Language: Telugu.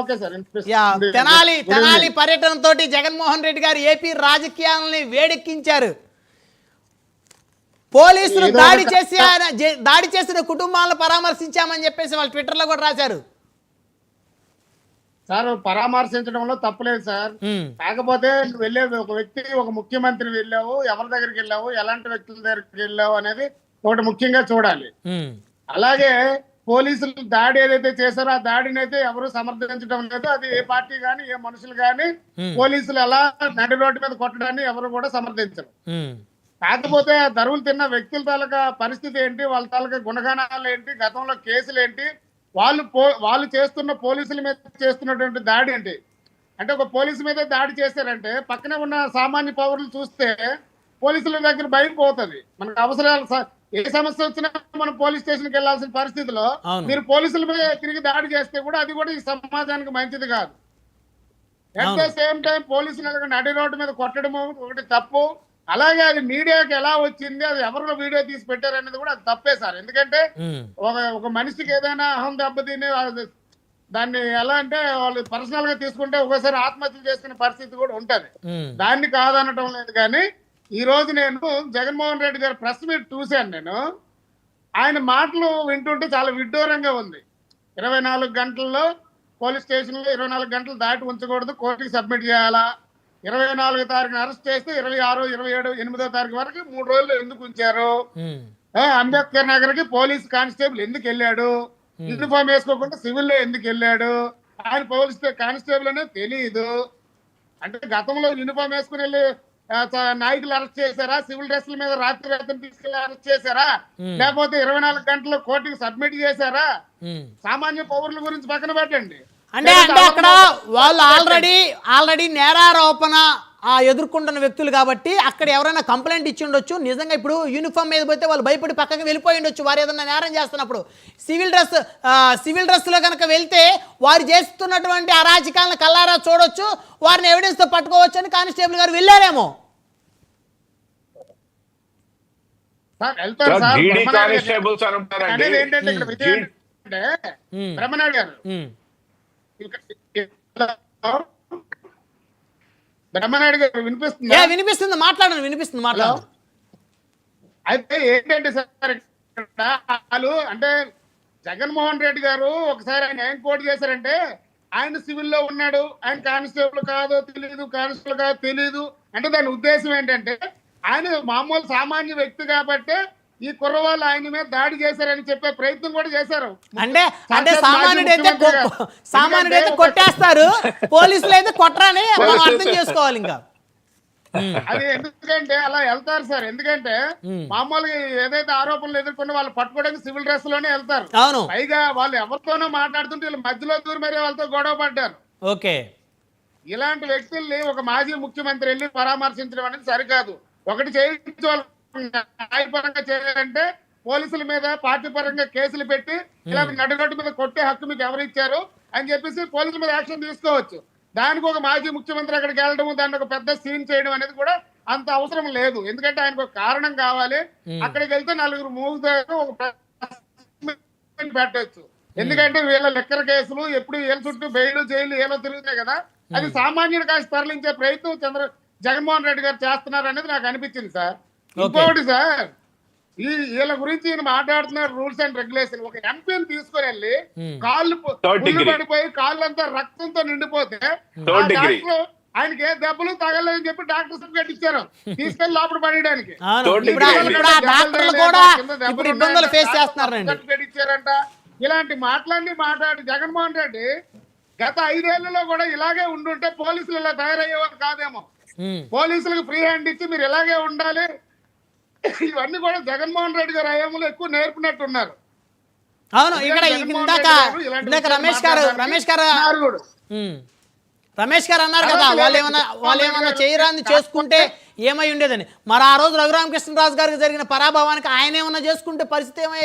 Okay sir. తెనాలి పర్యటనతో జగన్మోహన్ రెడ్డి గారు ఏపీ రాజకీయాలని వేడెక్కించారు. పోలీసులు దాడి చేసిన కుటుంబాలను పరామర్శించామని చెప్పేసి వాళ్ళు ట్విట్టర్లో కూడా రాశారు. సార్ పరామర్శించడంలో తప్పులేదు సార్. కాకపోతే నువ్వు వెళ్ళే ఒక వ్యక్తి, ఒక ముఖ్యమంత్రి వెళ్ళావు, ఎవరి దగ్గరికి వెళ్ళావు, ఎలాంటి వ్యక్తుల దగ్గరికి వెళ్ళావు అనేది ఒకటి ముఖ్యంగా చూడాలి. అలాగే పోలీసులు దాడి ఏదైతే చేశారో ఆ దాడిని అయితే ఎవరు సమర్థించడం లేదు. అది ఏ పార్టీ గాని ఏ మనుషులు గాని పోలీసులు అలా నడి రోడ్డు మీద కొట్టడాన్ని ఎవరు కూడా సమర్థించరు. కాకపోతే దరువులు తిన్న వ్యక్తుల తాలూకా పరిస్థితి ఏంటి, వాళ్ళ తాలూకా గుణగణాలు ఏంటి, గతంలో కేసులు ఏంటి, వాళ్ళు చేస్తున్న పోలీసుల మీద చేస్తున్నటువంటి దాడి ఏంటి అంటే, ఒక పోలీసు మీద దాడి చేశారంటే పక్కనే ఉన్న సామాన్య పౌరులు చూస్తే పోలీసుల దగ్గర భయం పోతుంది. మనకు అవసరాలు ఏ సమస్య వచ్చినా మనం పోలీస్ స్టేషన్కి వెళ్లాల్సిన పరిస్థితిలో మీరు పోలీసుల మీద తిరిగి దాడి చేస్తే కూడా అది కూడా ఈ సమాజానికి మంచిది కాదు. అట్ ద సేమ్ టైం పోలీసులు నడి రోడ్డు మీద కొట్టడము ఒకటి తప్పు. అలాగే అది మీడియాకి ఎలా వచ్చింది, అది ఎవరిలో వీడియో తీసి పెట్టారనేది కూడా అది తప్పే సార్. ఎందుకంటే ఒక మనిషికి ఏదైనా అహం దెబ్బతిని దాన్ని ఎలా అంటే వాళ్ళు పర్సనల్ గా తీసుకుంటే ఒకసారి ఆత్మహత్య చేసుకునే పరిస్థితి కూడా ఉంటది. దాన్ని కాదనటం లేదు. కానీ ఈ రోజు నేను జగన్మోహన్ రెడ్డి గారి ప్రెస్ మీట్ చూశాను. నేను ఆయన మాటలు వింటుంటే చాలా విడ్డూరంగా ఉంది. 24 గంటల్లో పోలీస్ స్టేషన్ లో 24 గంటలు దాటి ఉంచకూడదు, కోర్టుకి సబ్మిట్ చేయాలా, 24వ తారీఖున అరెస్ట్ చేస్తే 26, 27, 8వ తారీఖు వరకు 3 రోజులు ఎందుకు ఉంచారు, అంబేద్కర్ నగర్ కి పోలీస్ కానిస్టేబుల్ ఎందుకు వెళ్ళాడు, యూనిఫామ్ వేసుకోకుండా సివిల్ లో ఎందుకు వెళ్ళాడు, ఆయన పోలీస్ కానిస్టేబుల్ అనేది తెలియదు. అంటే గతంలో యూనిఫామ్ వేసుకుని వెళ్ళి నాయకులు అరెస్ట్ చేశారా, సివిల్ డ్రెస్ల మీద రాత్రి తీసుకెళ్లి అరెస్ట్ చేశారా, లేకపోతే 24 గంటలు కోర్టుకి సబ్మిట్ చేశారా? సామాన్య పౌరుల గురించి పక్కన పెట్టండి. అంటే అక్కడ వాళ్ళు ఆల్రెడీ నేరారోపణ ఎదుర్కొంటున్న వ్యక్తులు కాబట్టి అక్కడ ఎవరైనా కంప్లైంట్ ఇచ్చి ఉండొచ్చు. నిజంగా ఇప్పుడు యూనిఫామ్ మీద పోతే వాళ్ళు భయపడి పక్కకి వెళ్ళిపోయి ఉండొచ్చు. వారు ఏదైనా నేరం చేస్తున్నప్పుడు సివిల్ డ్రెస్లో కనుక వెళ్తే వారు చేస్తున్నటువంటి అరాచకాలను కల్లారా చూడొచ్చు, వారిని ఎవిడెన్స్తో పట్టుకోవచ్చు అని కానిస్టేబుల్ గారు వెళ్ళారేమో. బ్రహ్మనాయుడు గారు వినిపిస్తుంది, మాట్లాడండి. అయితే ఏంటంటే సార్ వాళ్ళు అంటే జగన్మోహన్ రెడ్డి గారు ఒకసారి ఆయన ఏం కోట్ చేశారంటే, ఆయన సివిల్లో ఉన్నాడు, ఆయన కానిస్టేబుల్ కాదో తెలియదు, కానిస్టేబుల్ కాదో తెలియదు అంటే దాని ఉద్దేశం ఏంటంటే ఆయన మామూలు సామాన్య వ్యక్తి కాబట్టి ఈ కుర్రవాళ్ళు ఆయన మీద దాడి చేశారని చెప్పే ప్రయత్నం కూడా చేశారు. అంటే సామాన్యుడైతే కొట్టేస్తారు, పోలీసులు అయితే కొట్టరని మనం అర్థం చేసుకోవాలి. ఇంకా అది ఎందుకంటే అలా వెళ్తారు సార్. ఎందుకంటే మామూలుగా ఏదైతే ఆరోపణలు ఎదుర్కొన్న వాళ్ళు పట్టుకోవడానికి సివిల్ డ్రెస్ లోనే వెళ్తారు. పైగా వాళ్ళు ఎవరితోనో మాట్లాడుతుంటే వీళ్ళు మధ్యలో దూరం మరీ వాళ్ళతో గొడవ పడ్డారు. ఓకే, ఇలాంటి వ్యక్తుల్ని ఒక మాజీ ముఖ్యమంత్రి వెళ్ళి పరామర్శించడం అనేది సరికాదు. ఒకటి చేయించుకోవాలి, న్యాయపరంగా చేయాలంటే పోలీసుల మీద పార్టీ పరంగా కేసులు పెట్టి ఇలా నడిగొడ్డు మీద కొట్టే హక్కు మీకు ఎవరు ఇచ్చారు అని చెప్పేసి పోలీసుల మీద యాక్షన్ తీసుకోవచ్చు. దానికి ఒక మాజీ ముఖ్యమంత్రి అక్కడికి వెళ్ళడం, దాన్ని ఒక పెద్ద సీన్ చేయడం అనేది కూడా అంత అవసరం లేదు. ఎందుకంటే ఆయనకు ఒక కారణం కావాలి. అక్కడికి వెళ్తే 4 మూగుతారు, ఒక పెట్టచ్చు. ఎందుకంటే వీళ్ళ లెక్కర కేసులు ఎప్పుడు వీళ్ళ చుట్టూ బెయిల్ జైలు ఏలో తిరుగుతాయి కదా. అది సామాన్యుడు కాసి తరలించే ప్రయత్నం జగన్మోహన్ రెడ్డి గారు చేస్తున్నారు అనేది నాకు అనిపించింది సార్. ఇంకోటి సార్, వీళ్ళ గురించి ఈయన మాట్లాడుతున్నారు రూల్స్ అండ్ రెగ్యులేషన్. ఒక ఎంపీని తీసుకుని వెళ్ళి కాళ్ళు పడిపోయి కాళ్ళంతా రక్తంతో నిండిపోతే ఆయనకి ఏ దెబ్బలు తగలేదని చెప్పి డాక్టర్ సర్టిఫికేట్ ఇచ్చారు, తీసుకెళ్లి లోపల పడేయడానికి సర్టిఫికేట్ ఇచ్చారంట. ఇలాంటి మాట్లాడి జగన్మోహన్ రెడ్డి గత 5 ఏళ్లలో కూడా ఇలాగే ఉండుంటే పోలీసులు ఇలా తయారయ్యేవారు కాదేమో. పోలీసులకు ఫ్రీ హ్యాండ్ ఇచ్చి మీరు ఇలాగే ఉండాలి, ఇవన్నీ కూడా జగన్మోహన్ రెడ్డి గారు హయాంలో ఎక్కువ నేర్పినట్టున్నారు. అవును, ఇక్కడ ఇందాక రమేష్ గారు అన్నారు కదా, వాళ్ళు ఏమన్నా చేయరాని చేసుకుంటే ఏమై ఉండేదని. మరి ఆ రోజు రఘురామకృష్ణరాజు గారికి జరిగిన పరాభవానికి ఆయన ఏమన్నా చేసుకుంటే పరిస్థితి ఏమై